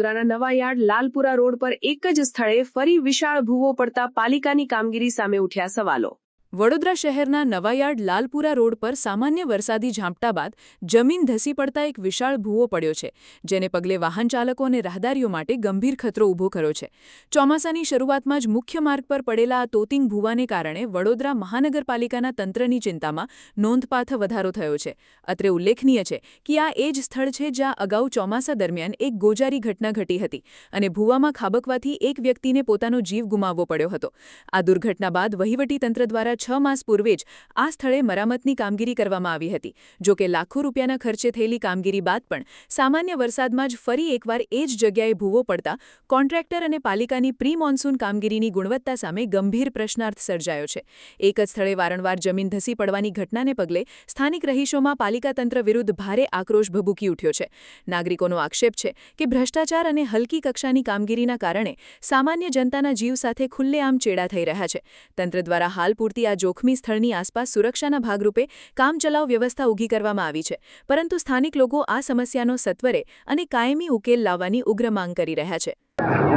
વડોદરાના નવાયાર્ડ લાલપુરા રોડ પર એક જ સ્થળે ફરી વિશાળ ભૂવો પડતા પાલિકાની કામગીરી સામે ઉઠ્યા સવાલો। વડોદરા શહેરના નવાયાર્ડ લાલપુરા રોડ પર સામાન્ય વરસાદી ઝાપટા બાદ જમીન ધસી પડતા એક વિશાળ ભૂવો પડ્યો છે, જેને પગલે વાહન ચાલકો અને રાહદારીઓ માટે ગંભીર ખતરો ઊભો કર્યો છે। ચોમાસાની શરૂઆતમાં જ મુખ્ય માર્ગ પર પડેલા આ તોતિંગ ભૂવાને કારણે વડોદરા મહાનગરપાલિકાના તંત્રની ચિંતામાં નોંધપાત્ર વધારો થયો છે। અત્રે ઉલ્લેખનીય છે કે આ એ જ સ્થળ છે જ્યાં અગાઉ ચોમાસા દરમિયાન એક ગોજારી ઘટના ઘટી હતી અને ભૂવામાં ખાબકવાથી એક વ્યક્તિને પોતાનો જીવ ગુમાવવો પડ્યો હતો। આ દુર્ઘટના બાદ વહીવટીતંત્ર દ્વારા 6 માસ પૂર્વે જ આ સ્થળે મરામતની કામગીરી કરવામાં આવી હતી। જો કે લાખો રૂપિયાના ખર્ચે થયેલી કામગીરી બાદ પણ સામાન્ય વરસાદમાં જ ફરી એકવાર એ જ જગ્યાએ ભૂવો પડતા કોન્ટ્રાક્ટર અને પાલિકાની પ્રી મોન્સૂન કામગીરીની ગુણવત્તા સામે ગંભીર પ્રશ્નાર્થ સર્જાયો છે। એક જ સ્થળે વારંવાર જમીન ધસી પડવાની ઘટનાને પગલે સ્થાનિક રહીશોમાં પાલિકા તંત્ર વિરુદ્ધ ભારે આક્રોશ ભભૂકી ઉઠ્યો છે। નાગરિકોનો આક્ષેપ છે કે ભ્રષ્ટાચાર અને હલકી કક્ષાની કામગીરીના કારણે સામાન્ય જનતાના જીવ સાથે ખુલ્લેઆમ ચેડા થઈ રહ્યા છે। તંત્ર દ્વારા હાલ પૂરતી આ જોખમી સ્થળની આસપાસ સુરક્ષાના ભાગરૂપે કામચલાઉ વ્યવસ્થા ઊભી કરવામાં આવી છે, પરંતુ સ્થાનિક લોકો આ સમસ્યાનો સત્વરે અને કાયમી ઉકેલ લાવવાની ઉગ્ર માંગ કરી રહ્યા છે।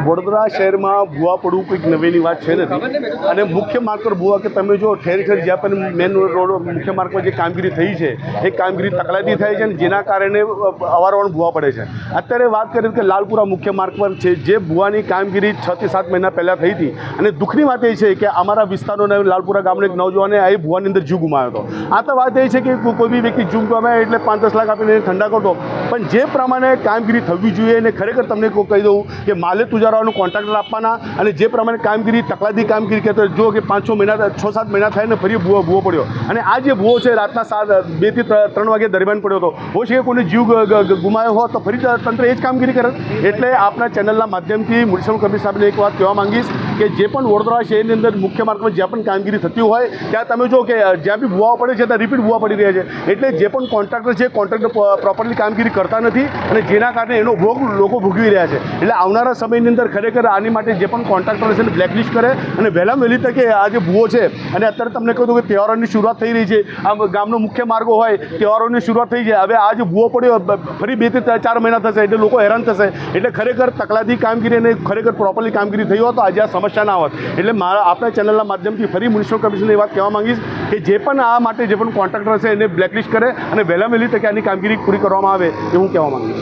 વડોદરા શહેરમાં ભૂવા પડવું કંઈક નવીની વાત છે નથી અને મુખ્ય માર્ગ પર ભૂવા કે તમે જો ઠેર ઠેર જ્યાં પણ મેન રોડ મુખ્ય માર્ગ પર જે કામગીરી થઈ છે એ કામગીરી તકલાદી થાય છે અને જેના કારણે અવારનવાર ભૂવા પડે છે। અત્યારે વાત કરીએ કે લાલપુરા મુખ્ય માર્ગ પર છે જે ભૂવાની કામગીરી 6 થી 7 મહિના પહેલાં થઈ હતી અને દુઃખની વાત એ છે કે અમારા વિસ્તારોના લાલપુરા ગામનો એક નવજવાને આ ભૂવાની અંદર જીવ ગુમાવ્યો હતો। આ તો વાત એ છે કે કોઈ બી વ્યક્તિ જીવ ગુમાવે એટલે 5-10 લાખ આપીને ઠંડા કરતો, પણ જે પ્રમાણે કામગીરી થવી જોઈએ અને ખરેખર તમને કહી દઉં કે માલે તુજારાઓનું કોન્ટ્રાક્ટર આપવાના અને જે પ્રમાણે કામગીરી તકલાદી કામગીરી કહેતો જો કે 5-6 મહિના 6-7 મહિના થાય ને ફરી ભૂવો પડ્યો અને આ જે ભૂવો છે રાતના 2 થી 3 વાગ્યા દરમિયાન પડ્યો હતો। હોય છે કે કોઈને જીવ ગુમાયો હોય તો ફરી તંત્ર એ જ કામગીરી કરે। એટલે આપણા ચેનલના માધ્યમથી મ્યુનિસિપલ કમિશનર સાહેબને એક વાત કહેવા માંગીશ કે જે પણ વડોદરા શહેરની અંદર મુખ્ય માર્ગ પર જ્યાં પણ કામગીરી થતી હોય ત્યાં તમે જો કે જ્યાં બી ભૂવા પડે છે ત્યાં રિપીટ ભૂવા પડી રહ્યા છે। એટલે જે પણ કોન્ટ્રાક્ટર છે કોન્ટ્રાક્ટર પ્રોપરલી કામગીરી કરતા નથી અને જેના કારણે એનો ભોગ લોકો ભોગવી રહ્યા છે। એટલે આવનારા સમયની અંદર ખરેખર આની માટે જે પણ કોન્ટ્રાક્ટર છે એને બ્લેકલિસ્ટ કરે અને વહેલામાં વહેલી તકે આ જે ભૂવો છે અને અત્યારે તમને કહું કે તહેવારોની શરૂઆત થઈ રહી છે, આ ગામનો મુખ્ય માર્ગો હોય તહેવારોની શરૂઆત થઈ જાય, હવે આ જે ભૂવો પડ્યો ફરી 2 થી 4 મહિના થશે એટલે લોકો હેરાન થશે। એટલે ખરેખર તકલાદી કામગીરી અને ખરેખર પ્રોપરલી કામગીરી થઈ હોત તો આજે આ સમસ્યા ના હોત। એટલે મારા આપણા ચેનલના માધ્યમથી ફરી મ્યુનિસિપલ કમિશનરને એ વાત કહેવા માંગીશ કે જે પણ આ માટે જે પણ કોન્ટ્રાક્ટર છે એને બ્લેકલિસ્ટ કરે અને વહેલામાં વહેલી તકે આની કામગીરી પૂરી કરવામાં આવે એ હું કહેવા માંગીશ।